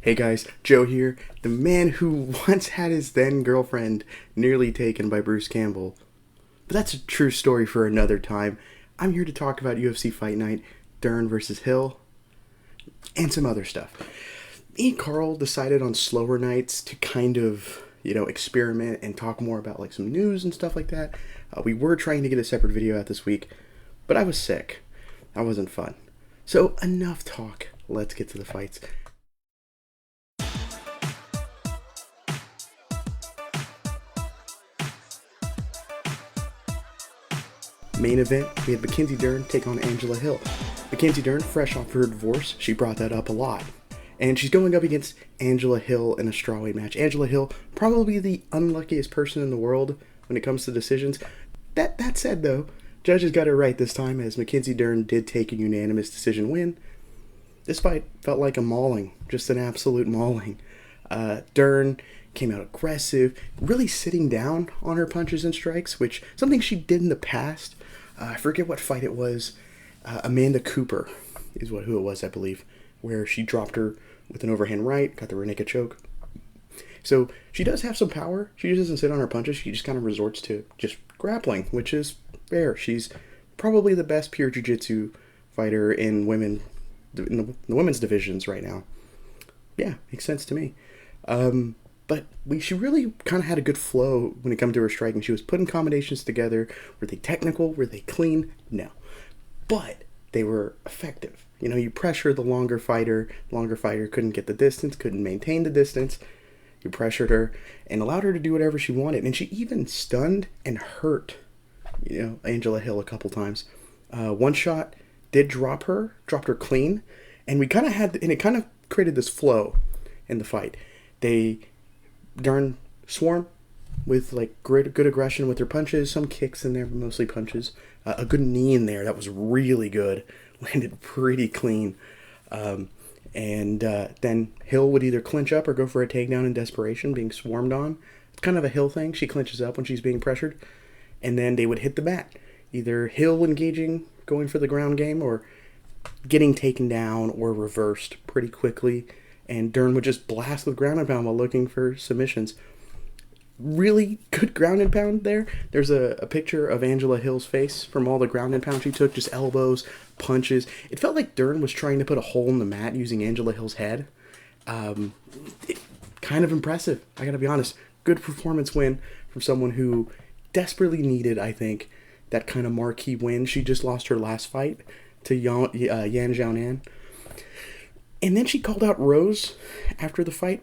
Hey guys, Joe here, the man who once had his then girlfriend nearly taken by Bruce Campbell. But that's a true story for another time. I'm here to talk about UFC Fight Night, Dern versus Hill, and some other stuff. Me and Carl decided on slower nights to kind of, experiment and talk more about like some news and stuff like that. We were trying to get a separate video out this week, but I was sick. That wasn't fun. So enough talk. Let's get to the fights. Main event, we had Mackenzie Dern take on Angela Hill. Mackenzie Dern, fresh off her divorce, she brought that up a lot. And she's going up against Angela Hill in a strawweight match. Angela Hill, probably the unluckiest person in the world when it comes to decisions. That said, though, judges got it right this time, as Mackenzie Dern did take a unanimous decision win. This fight felt like a mauling, just an absolute mauling. Dern came out aggressive, really sitting down on her punches and strikes, which something she did in the past. I forget what fight it was. Amanda Cooper is who it was, I believe, where she dropped her with an overhand right, got the rear naked choke. So she does have some power. She just doesn't sit on her punches. She just kind of resorts to just grappling, which is fair. She's probably the best pure jiu-jitsu fighter in the women's divisions right now. Yeah, makes sense to me. But she really kind of had a good flow when it comes to her striking. She was putting combinations together. Were they technical? Were they clean? No. But they were effective. You pressure the longer fighter. The longer fighter couldn't get the distance, couldn't maintain the distance. You pressured her and allowed her to do whatever she wanted. And she even stunned and hurt, Angela Hill a couple times. One shot did drop her clean. And it kind of created this flow in the fight. Dern swarm with good aggression with her punches, some kicks in there, but mostly punches. A good knee in there that was really good, landed pretty clean. And then Hill would either clinch up or go for a takedown in desperation, being swarmed on. It's kind of a Hill thing. She clinches up when she's being pressured, and then they would hit the mat. Either Hill engaging, going for the ground game, or getting taken down or reversed pretty quickly. And Dern would just blast with ground and pound while looking for submissions. Really good ground and pound there. There's a picture of Angela Hill's face from all the ground and pound she took, just elbows, punches. It felt like Dern was trying to put a hole in the mat using Angela Hill's head. Kind of impressive, I gotta be honest. Good performance win from someone who desperately needed, I think, that kind of marquee win. She just lost her last fight to Yan Xiaonan. And then she called out Rose after the fight.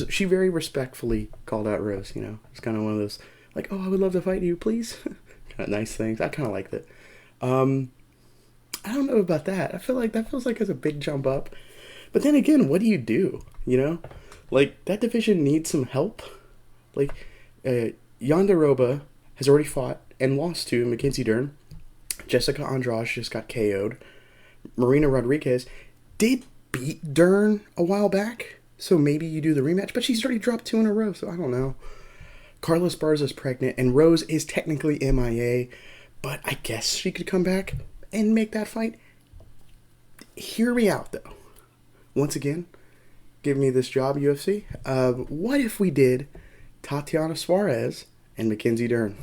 She very respectfully called out Rose. It's kind of one of those I would love to fight you, please. Kind of nice things. I kind of like that. I don't know about that. I feel like that feels like it's a big jump up. But then again, what do you do? That division needs some help. Yandaroba has already fought and lost to Mackenzie Dern. Jessica Andrade just got KO'd. Marina Rodriguez did beat Dern a while back, so maybe you do the rematch, but she's already dropped 2 in a row, so I don't know. Carla Esparza's pregnant, and Rose is technically MIA, but I guess she could come back and make that fight. Hear me out, though. Once again, give me this job, UFC. What if we did Tatiana Suarez and Mackenzie Dern?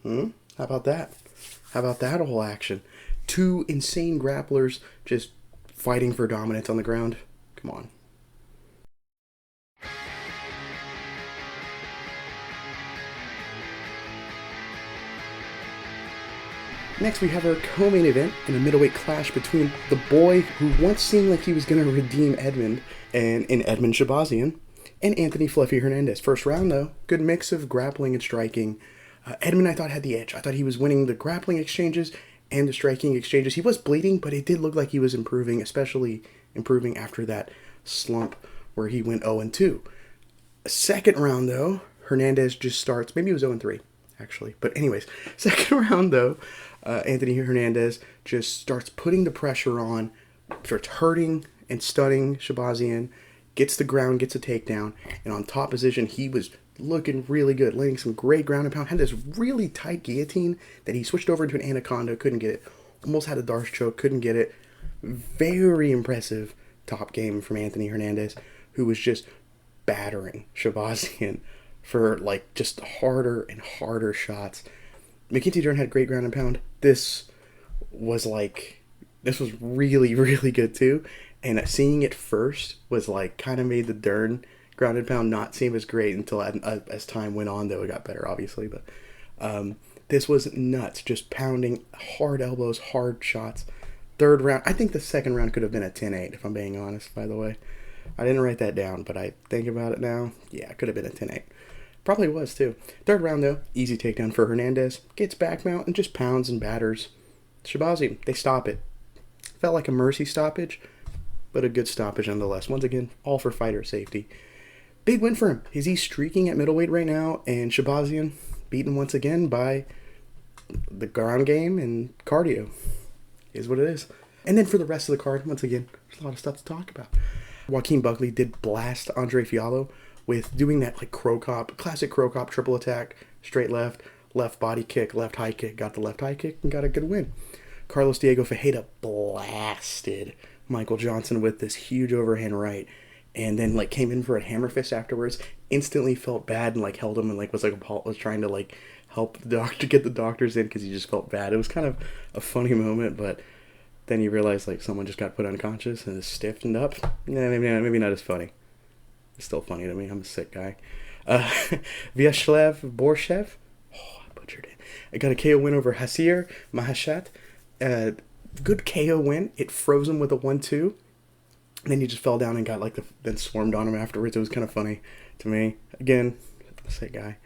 How about that? How about that whole action? 2 insane grapplers just fighting for dominance on the ground. Come on. Next, we have our co-main event in a middleweight clash between the boy who once seemed like he was going to redeem Edmund in Edmund Shabazian and Anthony Fluffy Hernandez. First round, though, good mix of grappling and striking. Edmund, I thought, had the edge. I thought he was winning the grappling exchanges and the striking exchanges. He was bleeding, but it did look like he was improving, especially improving after that slump where he went 0-2. Second round, though, Hernandez just starts. Maybe it was 0-3, actually. But anyways, second round, though, Anthony Hernandez just starts putting the pressure on, starts hurting and stunning Shabazian, gets the ground, gets a takedown, and on top position, he was looking really good, landing some great ground and pound. Had this really tight guillotine that he switched over into an anaconda, couldn't get it. Almost had a Darce choke, couldn't get it. Very impressive top game from Anthony Hernandez, who was just battering Shabazian for like just harder and harder shots. Mackenzie Dern had great ground and pound. This was really, really good too. And seeing it first was like kind of made the Dern ground and pound not seem as great until as time went on, though it got better, obviously. But this was nuts, just pounding hard elbows, hard shots. Third round, I think the second round could have been a 10-8, if I'm being honest, by the way. I didn't write that down, but I think about it now. Yeah, it could have been a 10-8. Probably was, too. Third round, though, easy takedown for Hernandez. Gets back mount and just pounds and batters Shabazian. They stop it. Felt like a mercy stoppage, but a good stoppage nonetheless. Once again, all for fighter safety. Big win for him. He's streaking at middleweight right now, and Shabazian beaten once again by the ground game and cardio. Is what it is. And then for the rest of the card, once again, there's a lot of stuff to talk about. Joaquin Buckley did blast Andre Fiallo with doing that like classic Crow Cop triple attack, straight left body kick, left high kick, got the left high kick, and got a good win. Carlos Diego Ferreira blasted Michael Johnson with this huge overhand right, and then like came in for a hammer fist afterwards, instantly felt bad and like held him and like was trying to like help the doctor get the doctors in because he just felt bad. It was kind of a funny moment, but then you realize like someone just got put unconscious and is stiffened up. Yeah, maybe not as funny. It's still funny to me. I'm a sick guy. Vyacheslav Borshev. Oh, I butchered it. I got a KO win over Hasir Mahashat. Good KO win. It froze him with a 1-2. And then he just fell down and got then swarmed on him afterwards. It was kind of funny to me. Again, I'm a sick guy.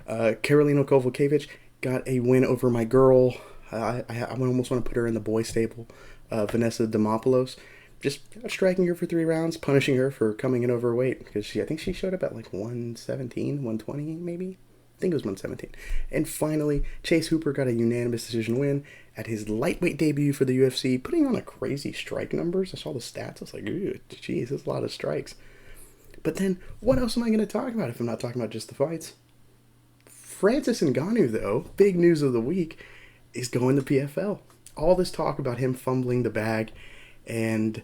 Karolina Kovalkiewicz got a win over my girl. I almost want to put her in the boy stable. Vanessa Demopoulos. Just striking her for 3 rounds, punishing her for coming in overweight. Because I think she showed up at like 117, 120 maybe? I think it was 117. And finally, Chase Hooper got a unanimous decision win at his lightweight debut for the UFC, putting on a crazy strike numbers. I saw the stats. I was like, ooh, geez, that's a lot of strikes. But then, what else am I going to talk about if I'm not talking about just the fights? Francis Ngannou, though, big news of the week, is going to PFL. All this talk about him fumbling the bag, and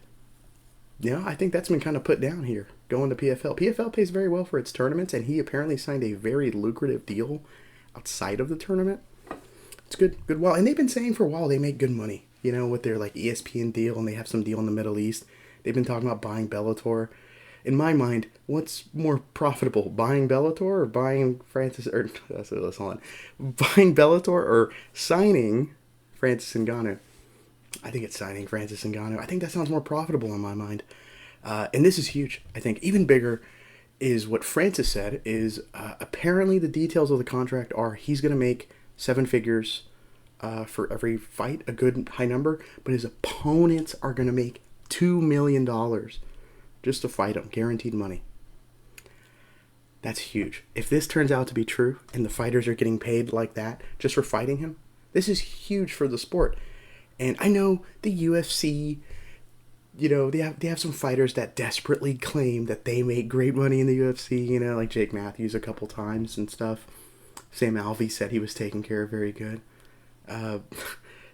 I think that's been kind of put down here, going to PFL. PFL pays very well for its tournaments, and he apparently signed a very lucrative deal outside of the tournament. It's good. Well, and they've been saying for a while they make good money, with their like ESPN deal, and they have some deal in the Middle East. They've been talking about buying Bellator. In my mind, what's more profitable, buying Bellator or buying buying Bellator or signing Francis Ngannou? I think it's signing Francis Ngannou. I think that sounds more profitable in my mind. And this is huge. I think even bigger is what Francis said is apparently the details of the contract are he's going to make 7 figures for every fight, a good high number, but his opponents are going to make $2 million just to fight him, guaranteed money. That's huge. If this turns out to be true and the fighters are getting paid like that just for fighting him, this is huge for the sport. And I know the UFC, they have some fighters that desperately claim that they make great money in the UFC, like Jake Matthews a couple times and stuff. Sam Alvey said he was taken care of very good.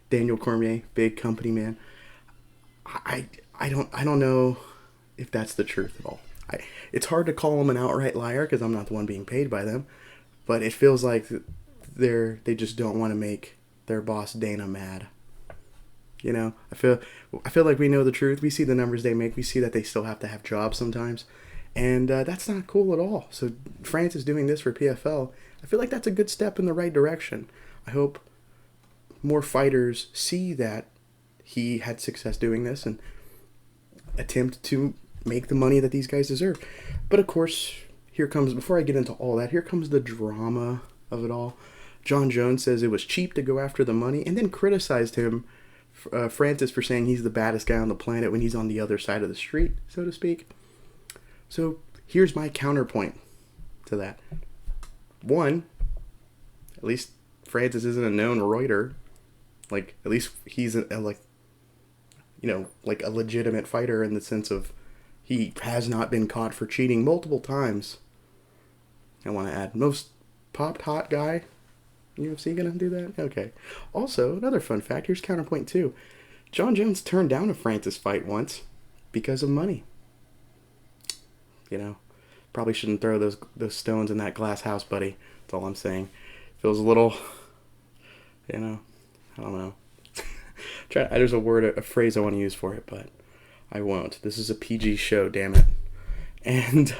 Daniel Cormier, big company man. I don't know if that's the truth at all. It's hard to call him an outright liar because I'm not the one being paid by them, but it feels like they just don't want to make their boss Dana mad. I feel like we know the truth. We see the numbers they make. We see that they still have to have jobs sometimes, and that's not cool at all. So France is doing this for PFL. I feel like that's a good step in the right direction. I hope more fighters see that he had success doing this and attempt to make the money that these guys deserve. But of course, before I get into all that, here comes the drama of it all. John Jones says it was cheap to go after the money and then criticized him, Francis, for saying he's the baddest guy on the planet when he's on the other side of the street, so to speak. So here's my counterpoint to that. One, at least Francis isn't a known Reuter. Like, at least he's a legitimate fighter in the sense of he has not been caught for cheating multiple times. I want to add, most popped hot guy. UFC gonna do that? Okay. Also, another fun fact, here's counterpoint 2. John Jones turned down a Francis fight once because of money. You know, probably shouldn't throw those stones in that glass house, buddy. That's all I'm saying. Feels a little, I don't know. There's a phrase I want to use for it, but I won't. This is a PG show, damn it. And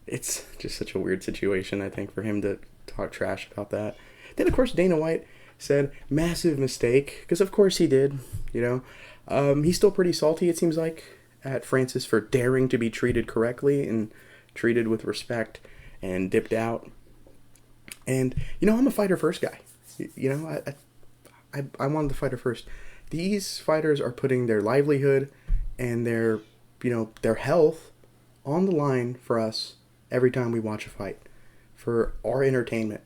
it's just such a weird situation, I think, for him to talk trash about that. Then, of course, Dana White said, massive mistake, because of course he did, He's still pretty salty, it seems like, at Francis for daring to be treated correctly and treated with respect and dipped out. And, I'm a fighter first guy. I wanted the fighter first. These fighters are putting their livelihood and their health on the line for us every time we watch a fight, for our entertainment.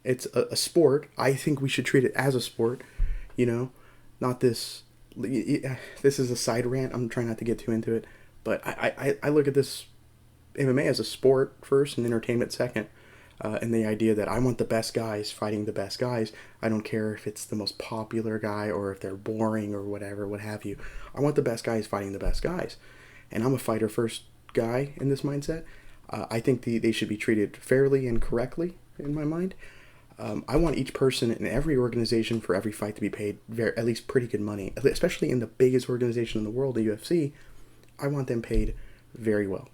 It's a sport. I think we should treat it as a sport, not this. This is a side rant. I'm trying not to get too into it, but I look at this MMA as a sport first and entertainment second. And the idea that I want the best guys fighting the best guys. I don't care if it's the most popular guy or if they're boring or whatever, what have you. I want the best guys fighting the best guys. And I'm a fighter first guy in this mindset. I think they should be treated fairly and correctly in my mind. I want each person in every organization for every fight to be paid at least pretty good money, especially in the biggest organization in the world, the UFC. I want them paid very well.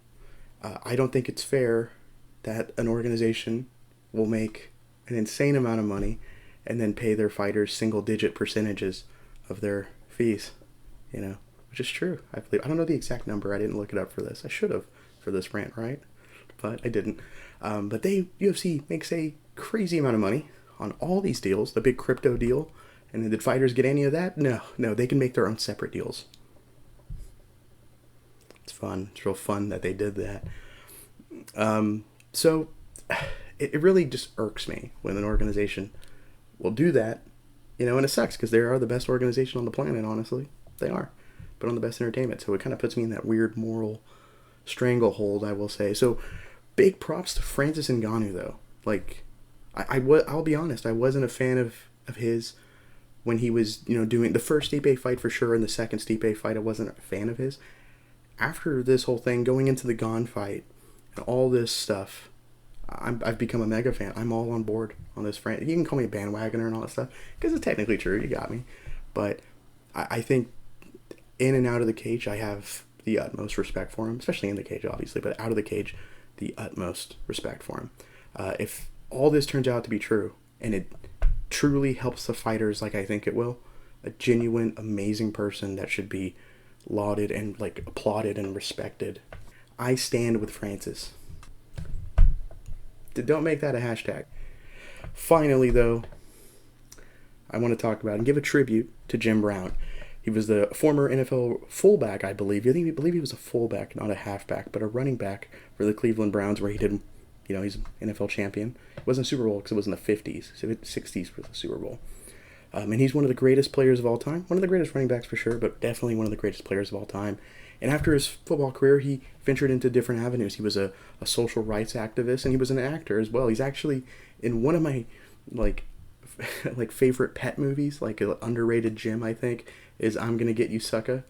I don't think it's fair that an organization will make an insane amount of money and then pay their fighters single-digit percentages of their fees, which is true. I believe. I don't know the exact number. I didn't look it up for this. I should have for this rant, right? But I didn't. But UFC makes a crazy amount of money on all these deals, the big crypto deal. And then did fighters get any of that? No, they can make their own separate deals. It's fun. It's real fun that they did that. So it really just irks me when an organization will do that, and it sucks because they are the best organization on the planet, honestly. They are, but on the best entertainment. So it kind of puts me in that weird moral stranglehold, I will say. So big props to Francis Ngannou, though. Like, I'll be honest, I wasn't a fan of his when he was, doing the first Stipe fight for sure, and the second Stipe fight, I wasn't a fan of his. After this whole thing, going into the Gane fight, and all this stuff, I've become a mega fan. I'm all on board on this friend. You can call me a bandwagoner and all that stuff, because it's technically true, you got me. But I think in and out of the cage, I have the utmost respect for him, especially in the cage, obviously, but out of the cage, the utmost respect for him. If all this turns out to be true, and it truly helps the fighters like I think it will, a genuine, amazing person that should be lauded and applauded and respected, I stand with Francis. Don't make that a hashtag. Finally, though, I want to talk about and give a tribute to Jim Brown. He was the former NFL fullback, I believe. I believe he was a fullback, not a halfback, but a running back for the Cleveland Browns, where he did, he's an NFL champion. It wasn't a Super Bowl because it was in the 50s. 60s was the Super Bowl. And he's one of the greatest players of all time. One of the greatest running backs for sure, but definitely one of the greatest players of all time. And after his football career, he ventured into different avenues. He was a social rights activist, and he was an actor as well. He's actually in one of my favorite pet movies, an underrated gem, I think, is I'm Gonna Get You, Sucka.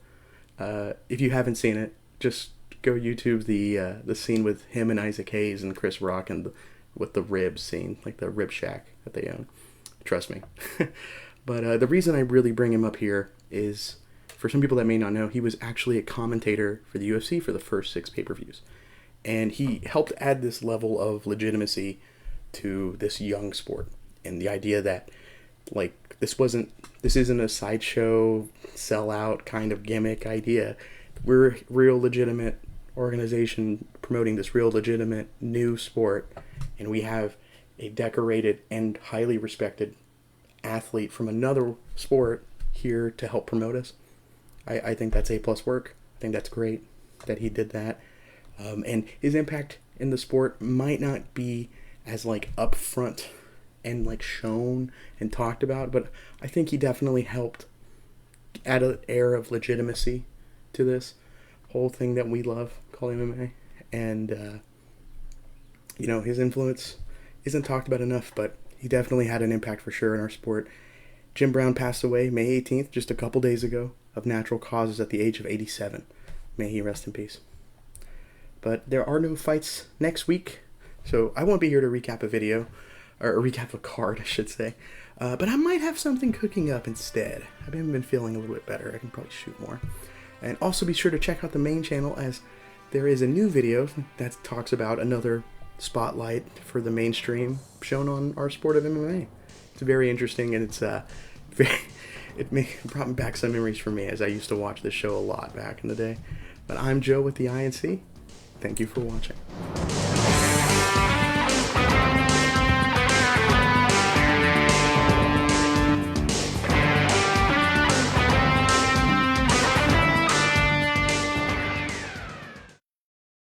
If you haven't seen it, just go YouTube the scene with him and Isaac Hayes and Chris Rock and with the ribs scene, the rib shack that they own. Trust me. But the reason I really bring him up here is, for some people that may not know, he was actually a commentator for the UFC for the first 6 pay-per-views. And he helped add this level of legitimacy to this young sport. And the idea that, this isn't a sideshow, sellout kind of gimmick idea. We're a real legitimate organization promoting this real legitimate new sport. And we have a decorated and highly respected athlete from another sport here to help promote us. I think that's A+ work. I think that's great that he did that. And his impact in the sport might not be as upfront and shown and talked about, but I think he definitely helped add an air of legitimacy to this whole thing that we love called MMA. And his influence isn't talked about enough, but he definitely had an impact for sure in our sport. Jim Brown passed away May 18th, just a couple days ago. of natural causes at the age of 87. May he rest in peace. But there are no fights next week, so I won't be here to recap a video, or recap a card, I should say. But I might have something cooking up instead. I've been feeling a little bit better. I can probably shoot more. And also be sure to check out the main channel, as there is a new video that talks about another spotlight for the mainstream shown on our sport of MMA. It's very interesting, and it's it brought back some memories for me, as I used to watch this show a lot back in the day. But I'm Joe with the INC. Thank you for watching.